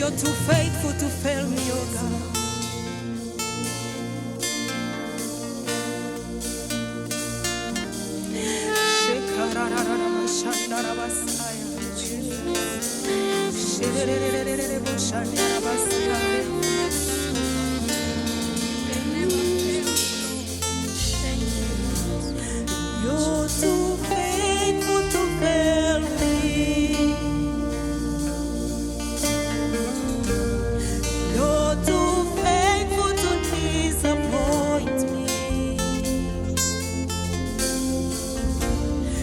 you're too faithful to fail me, oh God. You're too faithful to fail me. You're too faithful to disappoint me.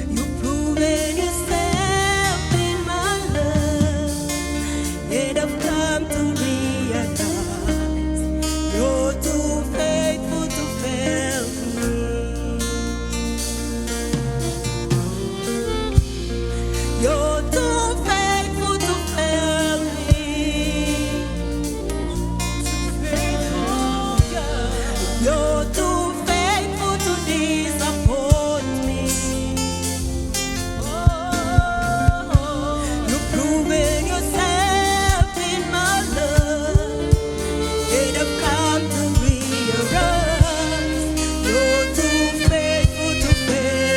You've proven yourself in my love, and I've come to realize you're too faithful to fail me. You're too faithful to fail me. You're too faithful to disappoint me. You've proven yourself in my love, and I've come to realize you're too faithful to fail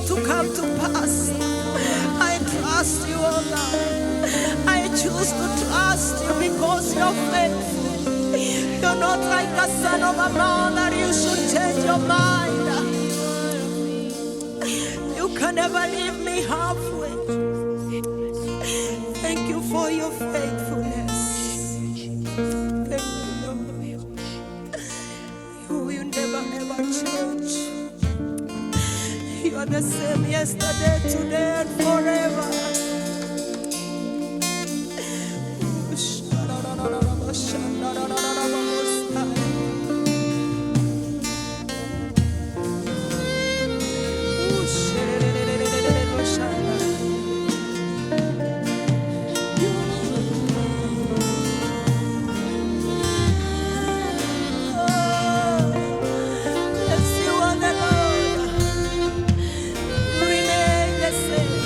to come to pass. I trust you, oh God. I choose to trust you because you're faithful. You're not like a son of a man that you should change your mind. You can never leave me halfway. Thank you for your faithfulness. Thank you, Lord. You will never ever change. You are the same yesterday, today, and forever. Yes, you are the Lord. You remain the same.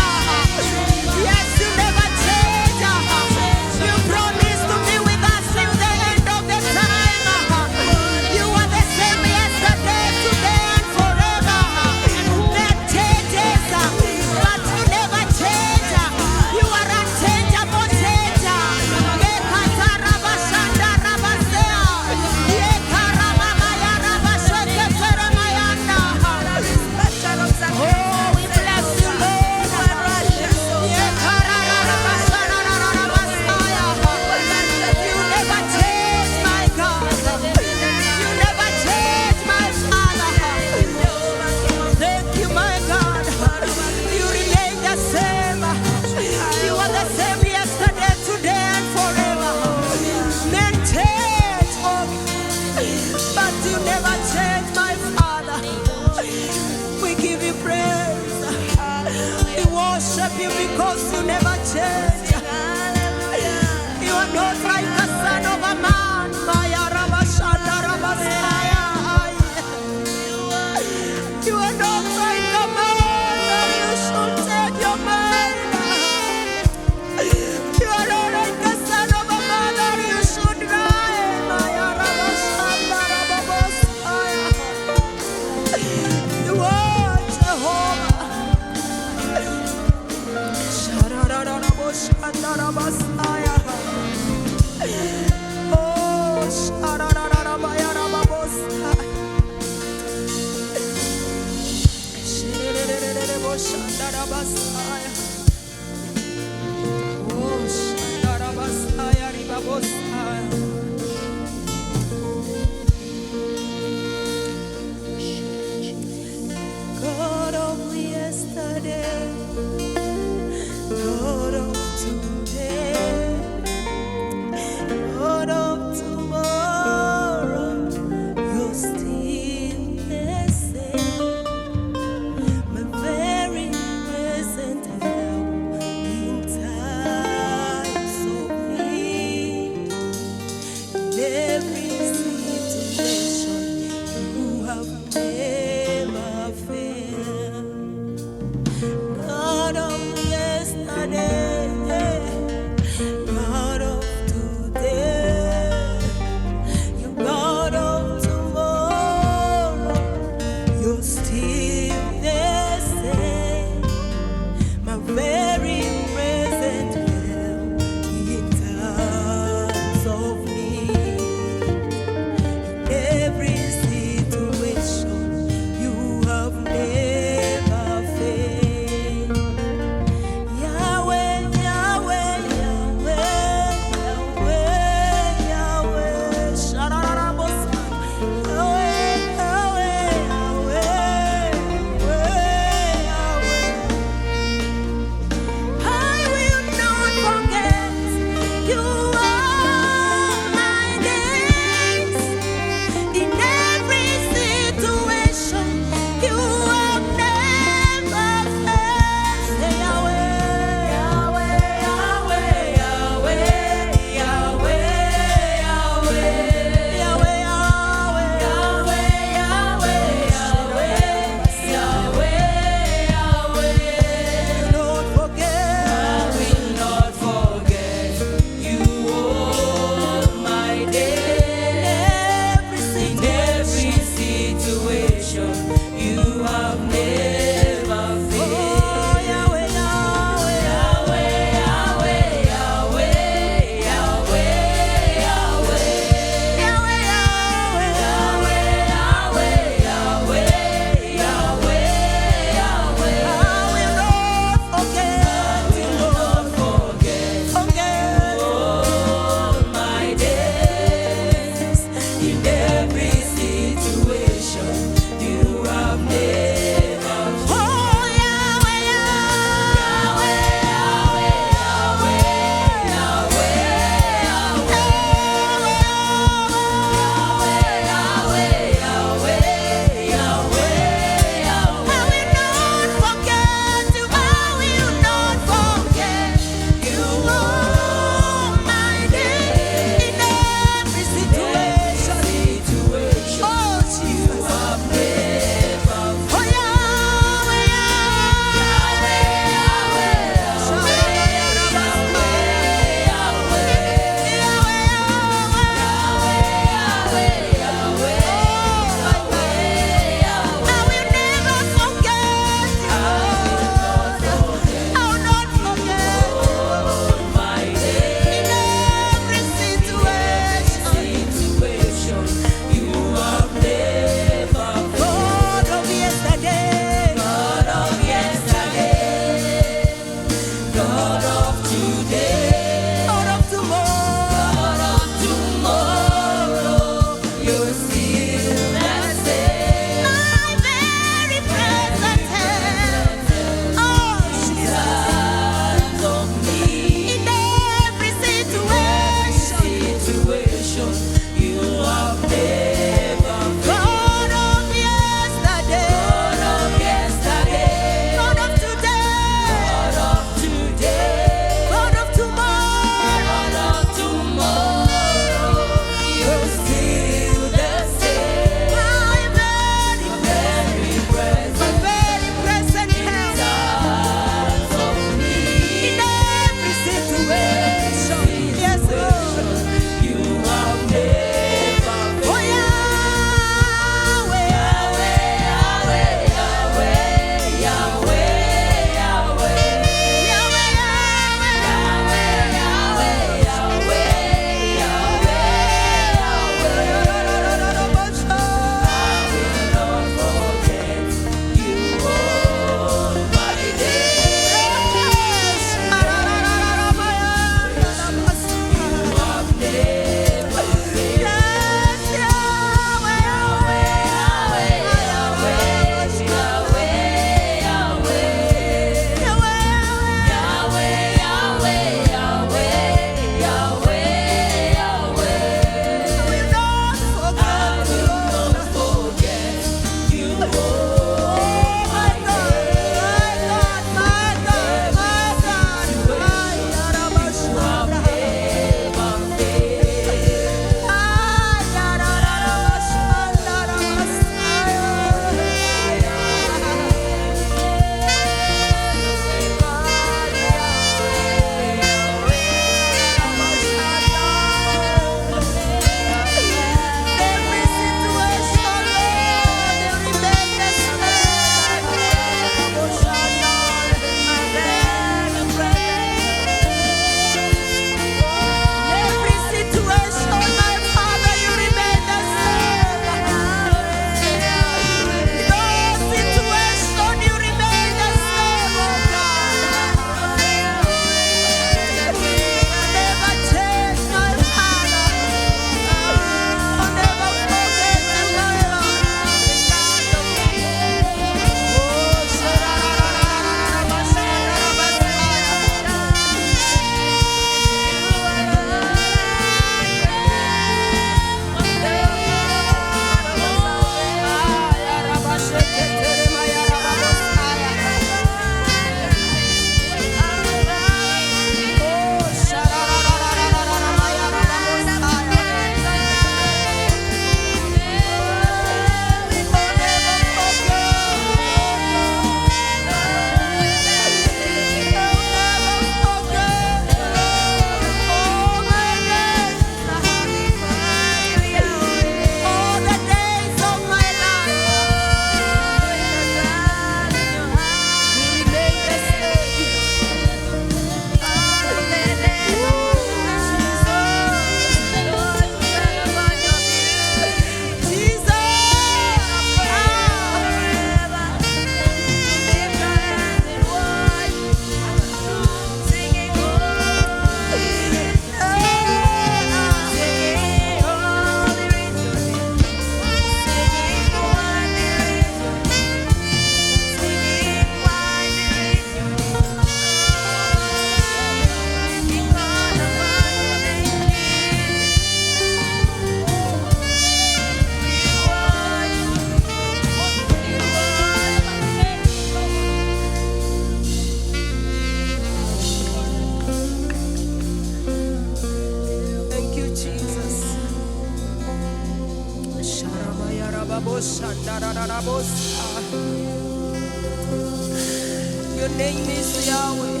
Your name is Yahweh.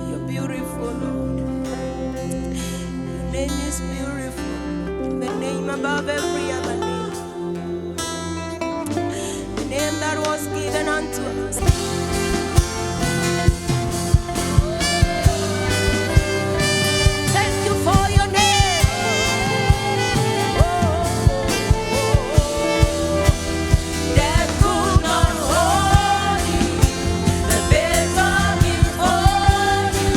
You're beautiful, Lord. Your name is beautiful. The name above every other name. The name that was given unto us. Thank you for your name. Death could not hold you. The victory for you.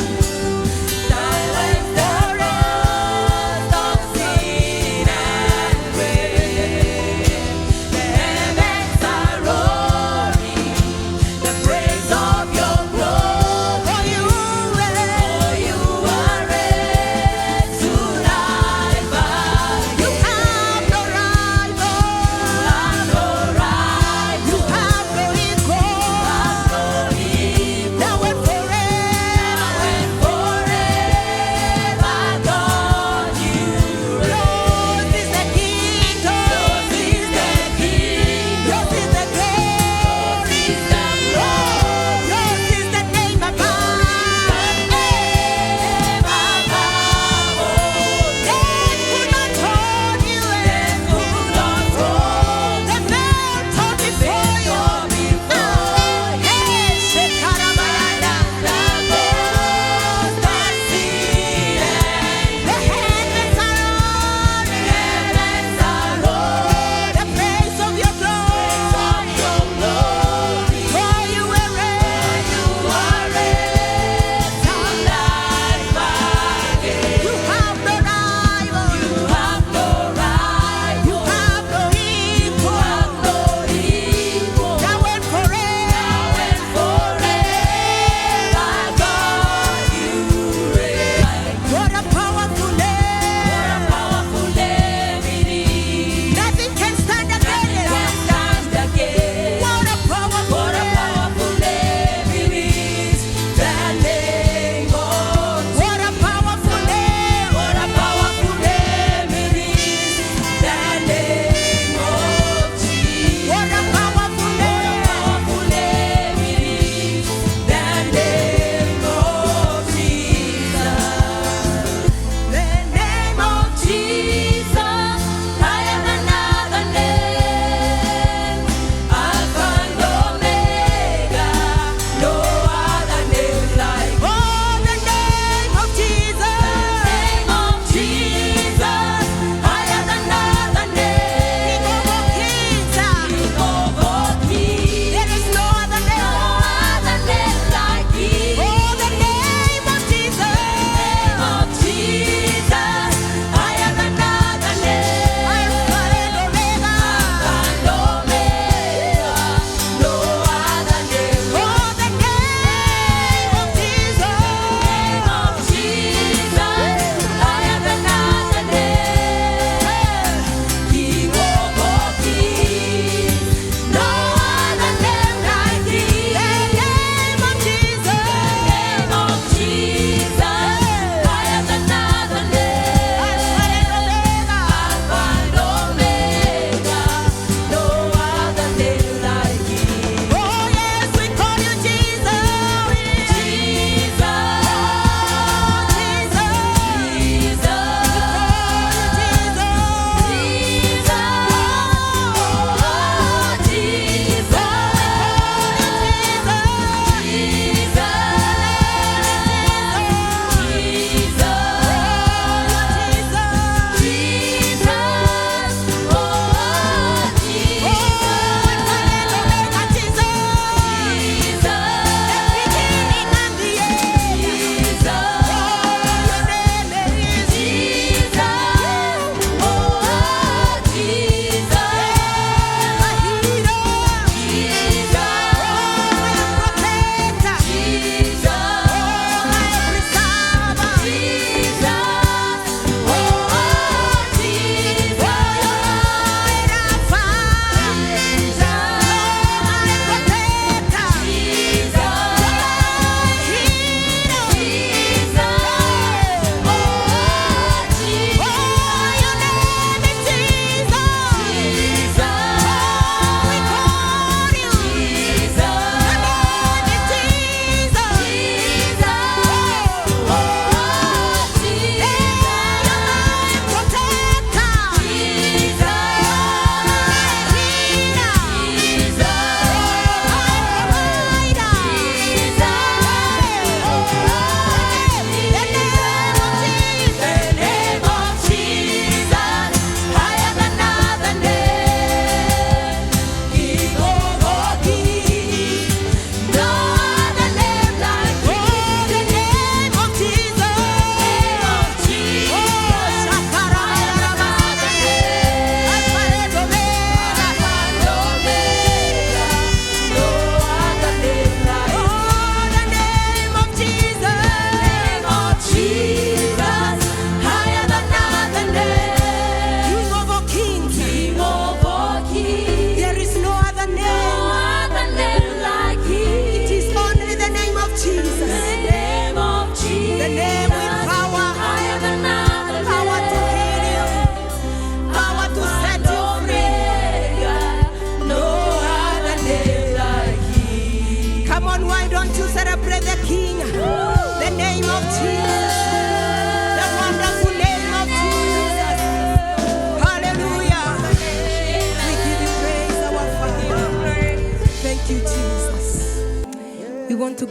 Silence the rest of sin and grave. The heavens are roaring.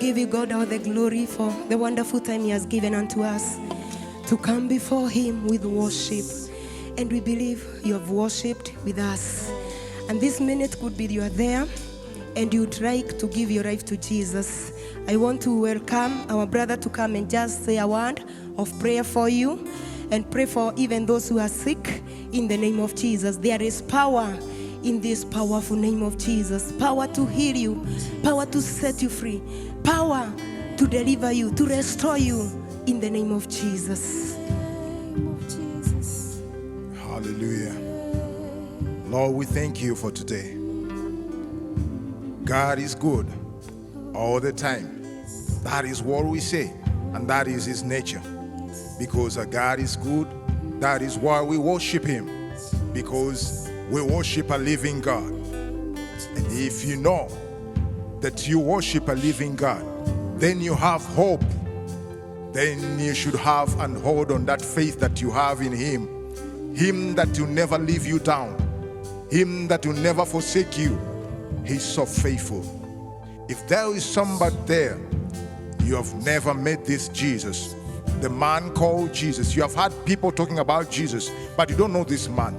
give you, God, all the glory for the wonderful time He has given unto us to come before Him with worship. And we believe you have worshipped with us. And this minute could be you are there and you'd like to give your life to Jesus. I want to welcome our brother to come and just say a word of prayer for you and pray for even those who are sick in the name of Jesus. There is power in this powerful name of Jesus. Power to heal you, power to set you free, power to deliver you, to restore you in the name of Jesus. Hallelujah. Lord, we thank you for today. God is good all the time. That is what we say, and that is His nature. Because God is good, that is why we worship Him. Because we worship a living God. And if you know that you worship a living God, then you have hope. Then you should have and hold on that faith that you have in Him. Him that will never leave you down. Him that will never forsake you. He's so faithful. If there is somebody there, you have never met this Jesus, the man called Jesus. You have had people talking about Jesus, but you don't know this man.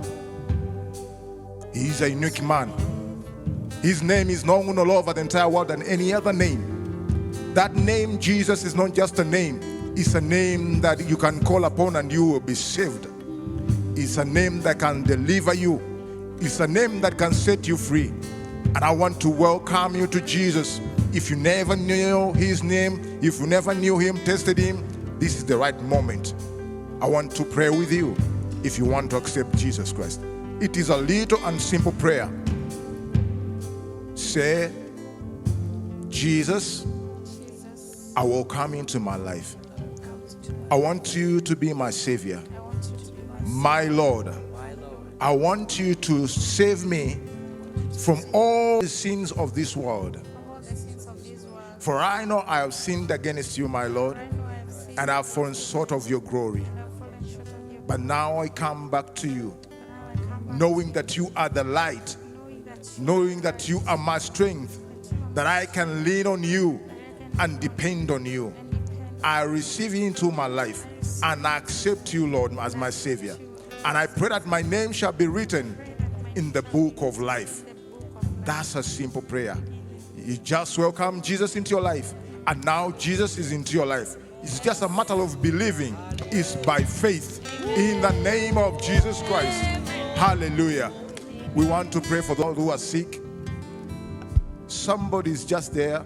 He's a unique man. His name is known all over the entire world than any other name. That name, Jesus, is not just a name. It's a name that you can call upon and you will be saved. It's a name that can deliver you. It's a name that can set you free. And I want to welcome you to Jesus. If you never knew His name, if you never knew Him, tested Him, this is the right moment. I want to pray with you if you want to accept Jesus Christ. It is a little and simple prayer. Say, Jesus, I will come into my life. I want you to be my Savior, my Lord. I want you to save me from all the sins of this world. For I know I have sinned against you, my Lord, and I have fallen short of your glory. But now I come back to you, knowing that you are the light, knowing that you are my strength, that I can lean on you and depend on you. I receive you into my life and I accept you, Lord, as my Savior. And I pray that my name shall be written in the book of life. That's a simple prayer. You just welcome Jesus into your life, and now Jesus is into your life. It's just a matter of believing. It's by faith in the name of Jesus Christ. Hallelujah. We want to pray for those who are sick. Somebody's just there,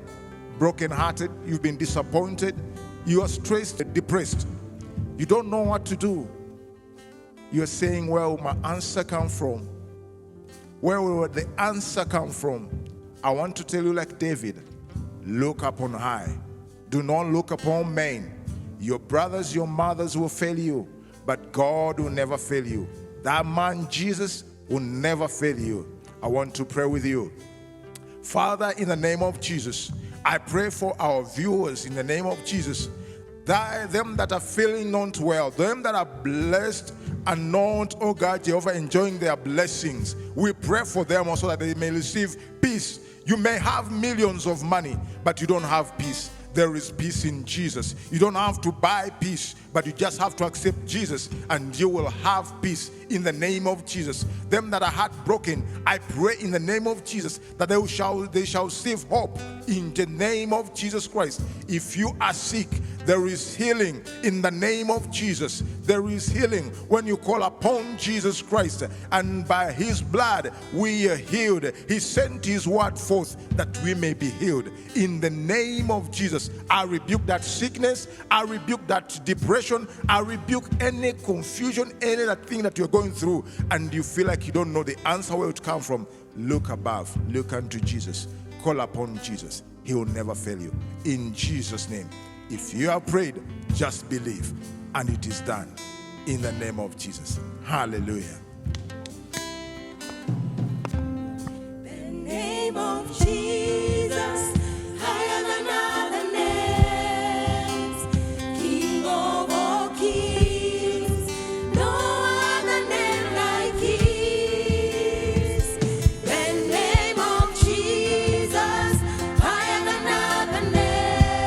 broken-hearted. You've been disappointed. You are stressed, depressed. You don't know what to do. You're saying, where will my answer come from? Where will the answer come from? I want to tell you, like David, look up on high. Do not look upon men. Your brothers, your mothers will fail you, but God will never fail you. That man, Jesus, will never fail you. I want to pray with you. Father, in the name of Jesus, I pray for our viewers in the name of Jesus. Them that are feeling not well, them that are blessed and not, oh God, Jehovah, enjoying their blessings. We pray for them also that they may receive peace. You may have millions of money, but you don't have peace. There is peace in Jesus. You don't have to buy peace, but you just have to accept Jesus and you will have peace in the name of Jesus. Them that are heartbroken, I pray in the name of Jesus that they shall receive hope in the name of Jesus Christ. If you are sick, there is healing in the name of Jesus. There is healing when you call upon Jesus Christ, and by His blood we are healed. He sent His word forth that we may be healed. In the name of Jesus, I rebuke that sickness. I rebuke that depression. I rebuke any confusion, any that thing that you're going through and you feel like you don't know the answer where it come from. Look above. Look unto Jesus. Call upon Jesus. He will never fail you. In Jesus' name. If you have prayed, just believe, and it is done in the name of Jesus. Hallelujah. The name of Jesus, higher than other names, King of all kings, no other name like His. The name of Jesus, higher than other names.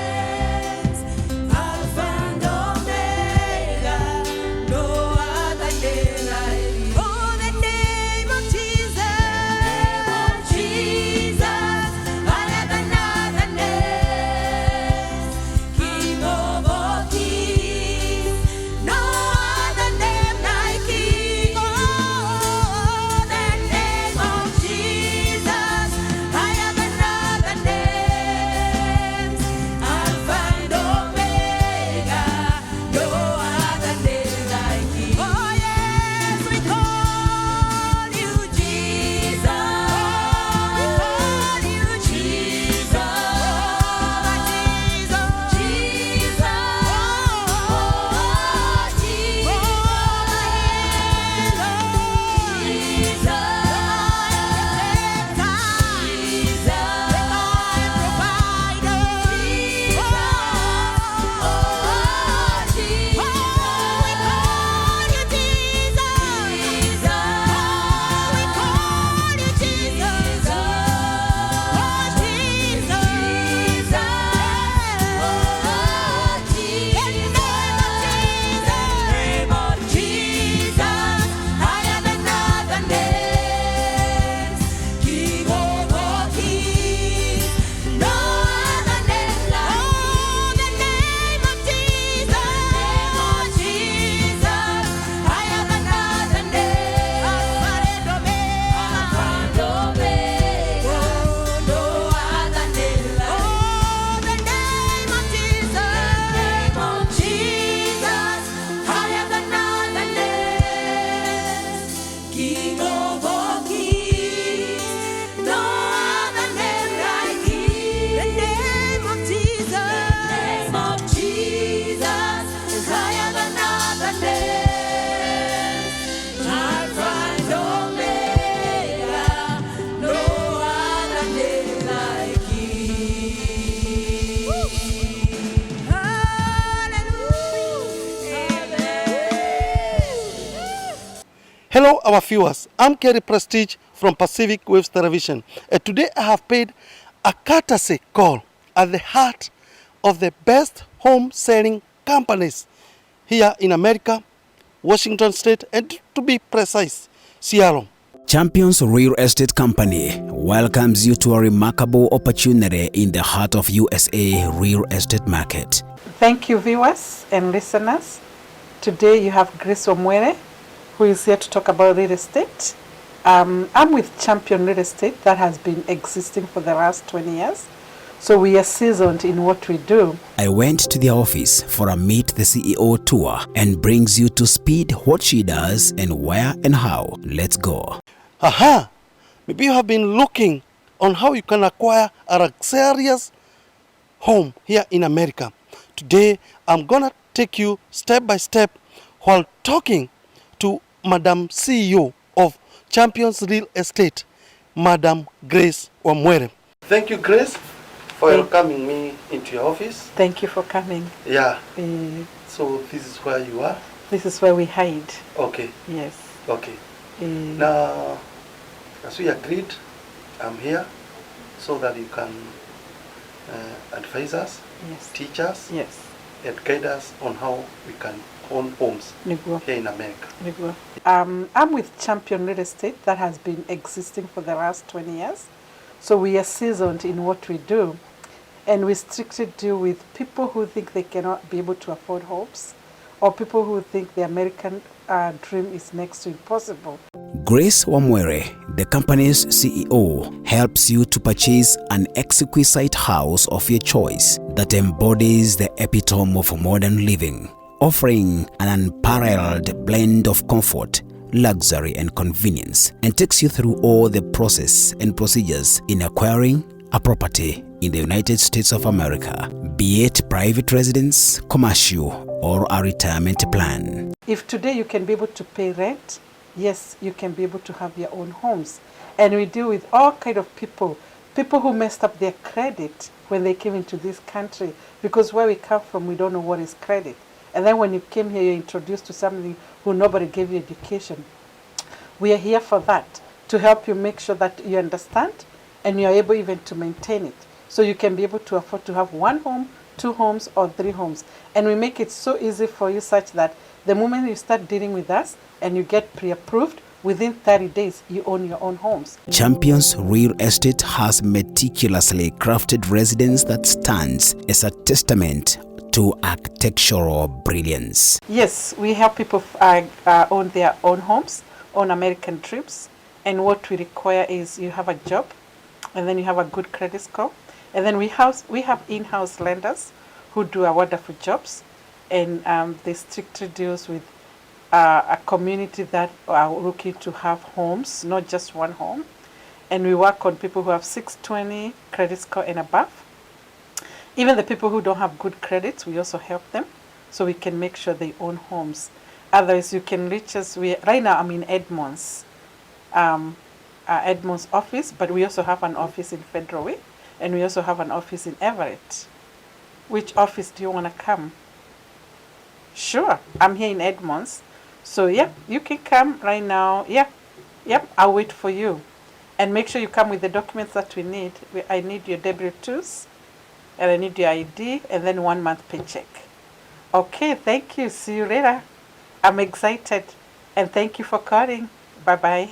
Hello, our viewers. I'm Kerry Prestige from Pacific Waves Television. And today I have paid a courtesy call at the heart of the best home selling companies here in America, Washington State, and to be precise, Seattle. Champions Real Estate Company welcomes you to a remarkable opportunity in the heart of USA real estate market. Thank you, viewers and listeners. Today you have Grace Omwere, who is here to talk about real estate. I'm with Champion Real Estate that has been existing for the last 20 years. So we are seasoned in what we do. I went to the office for a Meet the CEO tour and brings you to speed what she does and where and how. Let's go. Aha! Maybe you have been looking on how you can acquire a luxurious home here in America. Today, I'm gonna take you step by step while talking to Madam CEO of Champions Real Estate, Madam Grace Omwere. Thank you, Grace, for welcoming me into your office. Thank you for coming. Yeah. So this is where you are? This is where we hide. Okay. Yes. Okay. Now, as we agreed, I'm here so that you can advise us, Yes. teach us, Yes. and guide us on how we can own homes here in America. I'm with Champion Real Estate that has been existing for the last 20 years. So we are seasoned in what we do. And we strictly deal with people who think they cannot be able to afford homes, or people who think the American dream is next to impossible. Grace Omwere, the company's CEO, helps you to purchase an exquisite house of your choice that embodies the epitome of modern living, offering an unparalleled blend of comfort, luxury, and convenience, and takes you through all the process and procedures in acquiring a property in the United States of America, be it private residence, commercial, or a retirement plan. If today you can be able to pay rent, yes, you can be able to have your own homes. And we deal with all kind of people who messed up their credit when they came into this country, because where we come from, we don't know what is credit. And then when you came here, you're introduced to somebody who nobody gave you education. We are here for that, to help you make sure that you understand and you're able even to maintain it. So you can be able to afford to have one home, two homes, or three homes. And we make it so easy for you such that the moment you start dealing with us and you get pre-approved, within 30 days, you own your own homes. Champions Real Estate has meticulously crafted residence that stands as a testament to architectural brilliance. Yes, we help people own their own homes, own American dreams. And what we require is you have a job, and then you have a good credit score. And then we have in-house lenders who do a wonderful jobs. And they strictly deals with a community that are looking to have homes, not just one home. And we work on people who have 620 credit score and above. Even the people who don't have good credits, we also help them so we can make sure they own homes. Otherwise, you can reach us. Right now, I'm in Edmonds, Edmonds office, but we also have an office in Federal Way, and we also have an office in Everett. Which office do you want to come? Sure, I'm here in Edmonds. So, yeah, you can come right now. Yep, I'll wait for you. And make sure you come with the documents that we need. I need your W-2s. And I need your ID, and then 1 month paycheck. Okay, thank you. See you later. I'm excited. And thank you for calling. Bye-bye.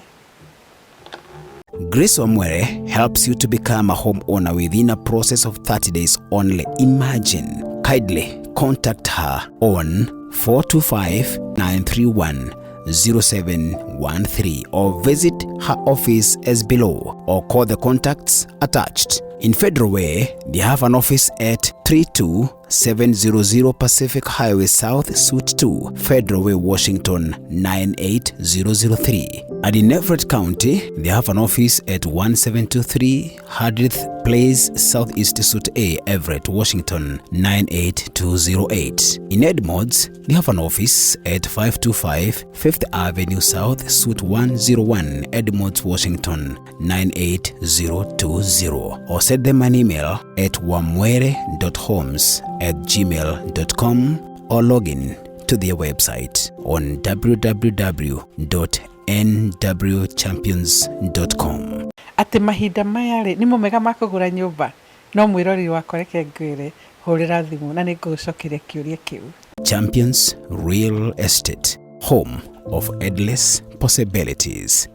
Grace Omwere helps you to become a homeowner within a process of 30 days only. Imagine. Kindly contact her on 425-931-0713 or visit her office as below, or call the contacts attached. In Federal Way, they have an office at 32700 Pacific Highway South, Suite 2, Federal Way, Washington 98003. And in Everett County, they have an office at 1723 Hardith Place, Southeast Suite A, Everett, Washington 98208. In Edmonds, they have an office at 525 Fifth Avenue South, Suite 101, Edmonds, Washington 98020. Or send them an email at wamwere.homes@gmail.com or log in to their website on www.championsrealestate.com. nwchampions.com. Atĩ mahinda maya rĩ, nĩ mũmega ma kũgũra nyũmba? No mwĩrori wakwa reke ngwĩre, hũrĩra thimũ na nĩngũgũcokeria kĩũria kĩu. Champions Real Estate, home of endless possibilities.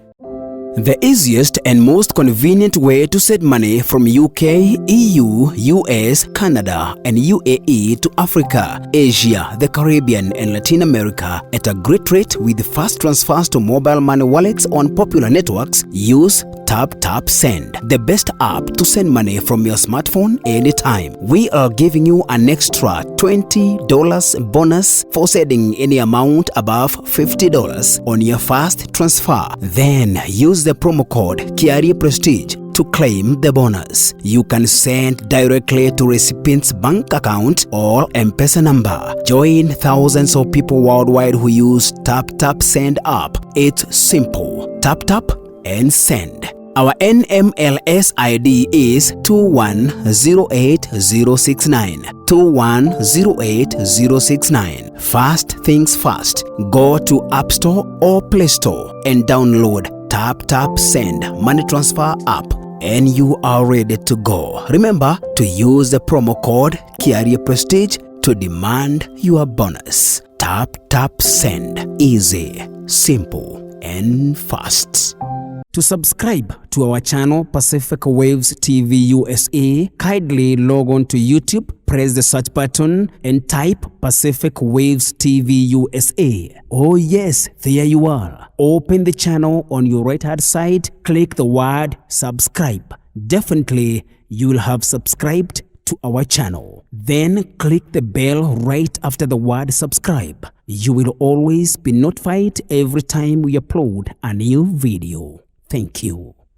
The easiest and most convenient way to send money from UK, EU, US, Canada, and UAE to Africa, Asia, the Caribbean, and Latin America at a great rate with fast transfers to mobile money wallets on popular networks. Use TapTapSend, the best app to send money from your smartphone anytime. We are giving you an extra $20 bonus for sending any amount above $50 on your first transfer. Then use the promo code Kiari Prestige to claim the bonus. You can send directly to recipient's bank account or M-Pesa number. Join thousands of people worldwide who use TapTapSend app. It's simple. Tap tap and send. Our NMLS ID is 2108069. 2108069. Fast things fast. Go to App Store or Play Store and download TapTapSend money transfer app, and you are ready to go. Remember to use the promo code Kiari Prestige to demand your bonus. TapTapSend. Easy, simple, and fast. To subscribe to our channel Pacific Waves TV USA, kindly log on to YouTube, press the search button and type Pacific Waves TV USA. Oh yes, there you are. Open the channel on your right hand side, click the word subscribe. Definitely you will have subscribed to our channel. Then click the bell right after the word subscribe. You will always be notified every time we upload a new video. Thank you.